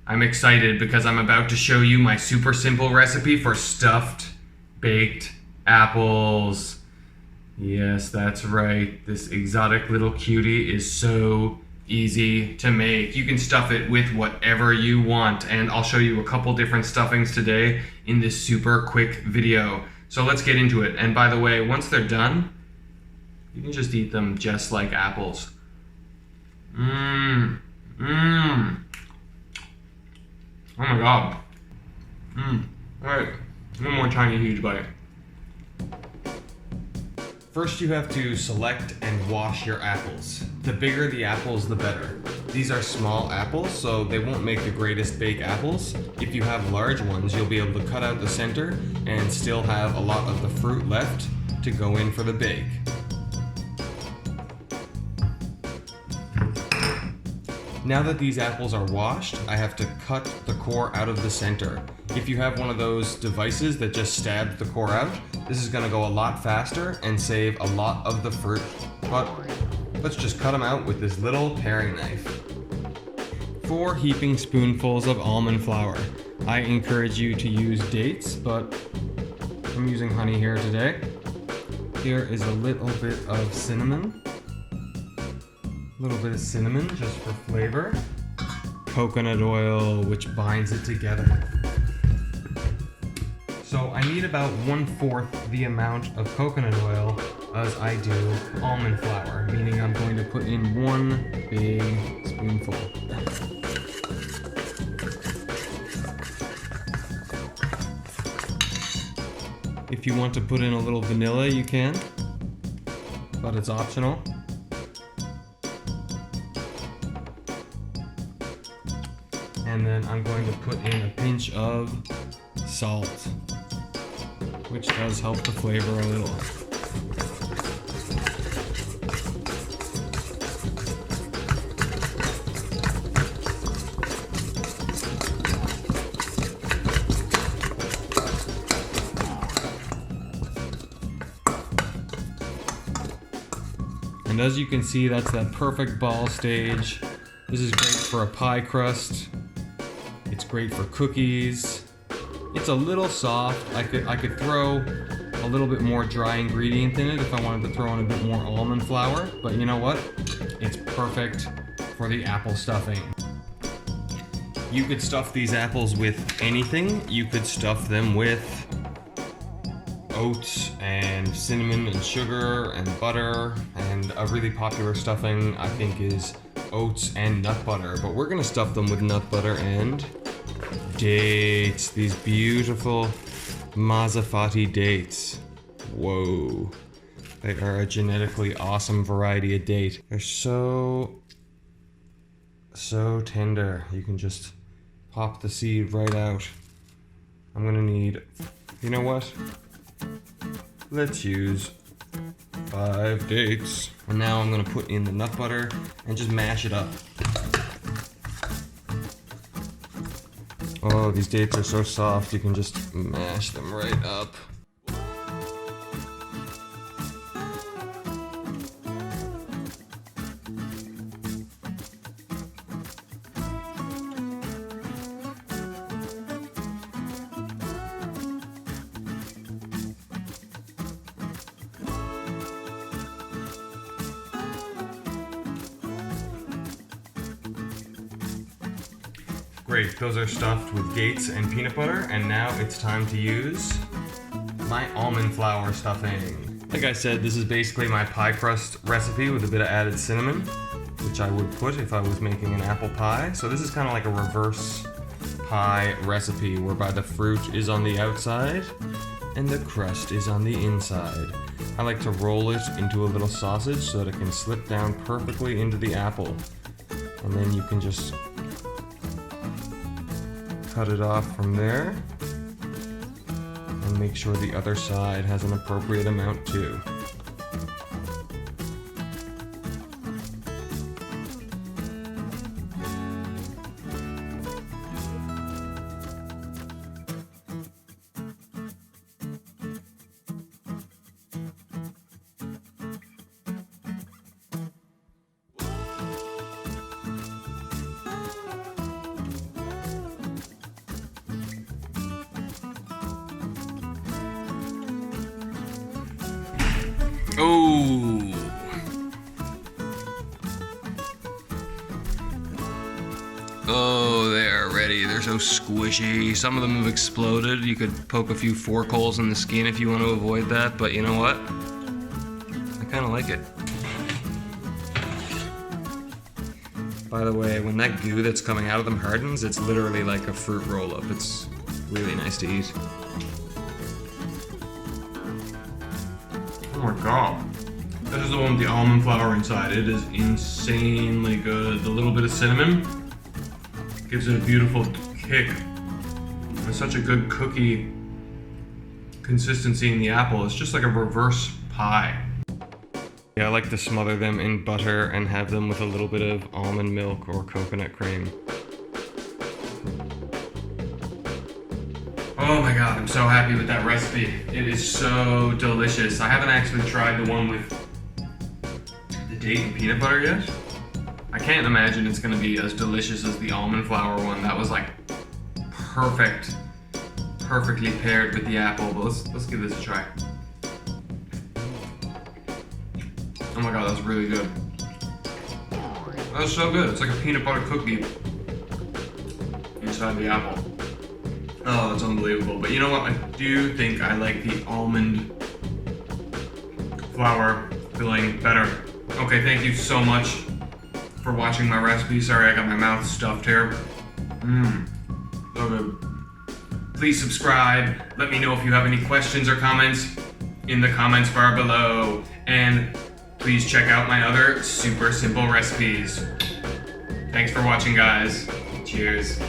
I'm excited because I'm about to show you my super simple recipe for stuffed baked apples. Yes, that's right. This exotic little cutie is so easy to make. You can stuff it with whatever you want, and I'll show you a couple different stuffings today in this super quick video. So let's get into it. And by the way, once they're done, you can just eat them just like apples. Mmm. Mmm. Oh my god. Alright, one more tiny huge bite. First you have to select and wash your apples. The bigger the apples, the better. These are small apples, so they won't make the greatest baked apples. If you have large ones, you'll be able to cut out the center and still have a lot of the fruit left to go in for the bake. Now that these apples are washed, I have to cut the core out of the center. If you have one of those devices that just stabs the core out, this is going to go a lot faster and save a lot of the fruit. But let's just cut them out with this little paring knife. 4 heaping spoonfuls of almond flour. I encourage you to use dates, but I'm using honey here today. Here is a little bit of cinnamon. A little bit of cinnamon just for flavor. Coconut oil, which binds it together. So I need about 1/4 the amount of coconut oil as I do almond flour, meaning I'm going to put in 1 big spoonful. If you want to put in a little vanilla, you can, but it's optional. And then I'm going to put in a pinch of salt, which does help the flavor a little. And as you can see, that's that perfect ball stage. This is great for a pie crust. It's great for cookies. It's a little soft. I could throw a little bit more dry ingredient in it if I wanted to throw in a bit more almond flour, but you know what? It's perfect for the apple stuffing. You could stuff these apples with anything. You could stuff them with oats and cinnamon and sugar and butter, and a really popular stuffing I think is oats and nut butter, but we're gonna stuff them with nut butter and dates. These beautiful Mazzafati dates. Whoa. They are a genetically awesome variety of date. They're so tender. You can just pop the seed right out. I'm gonna need, you know what? Let's use 5 dates. And now I'm gonna put in the nut butter and just mash it up. Oh, these dates are so soft, you can just mash them right up. Great, those are stuffed with dates and peanut butter, and now it's time to use my almond flour stuffing. Like I said, this is basically my pie crust recipe with a bit of added cinnamon, which I would put if I was making an apple pie. So this is kind of like a reverse pie recipe, whereby the fruit is on the outside and the crust is on the inside. I like to roll it into a little sausage so that it can slip down perfectly into the apple. And then you can just cut it off from there and make sure the other side has an appropriate amount too. Oh. Oh, they are ready. They're so squishy. Some of them have exploded. You could poke a few fork holes in the skin if you want to avoid that, but you know what? I kind of like it. By the way, when that goo that's coming out of them hardens, it's literally like a fruit roll-up. It's really nice to eat. Oh my god. This is the one with the almond flour inside. It is insanely good. The little bit of cinnamon gives it a beautiful kick. It's such a good cookie consistency in the apple. It's just like a reverse pie. Yeah, I like to smother them in butter and have them with a little bit of almond milk or coconut cream. Oh my god, I'm so happy with that recipe. It is so delicious. I haven't actually tried the one with the date and peanut butter yet. I can't imagine it's gonna be as delicious as the almond flour one. That was like perfectly paired with the apple, but let's give this a try. Oh my god, that's really good. That's so good. It's like a peanut butter cookie inside the apple. Oh, that's unbelievable. But you know what? I do think I like the almond flour filling better. Okay, thank you so much for watching my recipe. Sorry, I got my mouth stuffed here. So good. Please subscribe. Let me know if you have any questions or comments in the comments bar below. And please check out my other super simple recipes. Thanks for watching, guys. Cheers.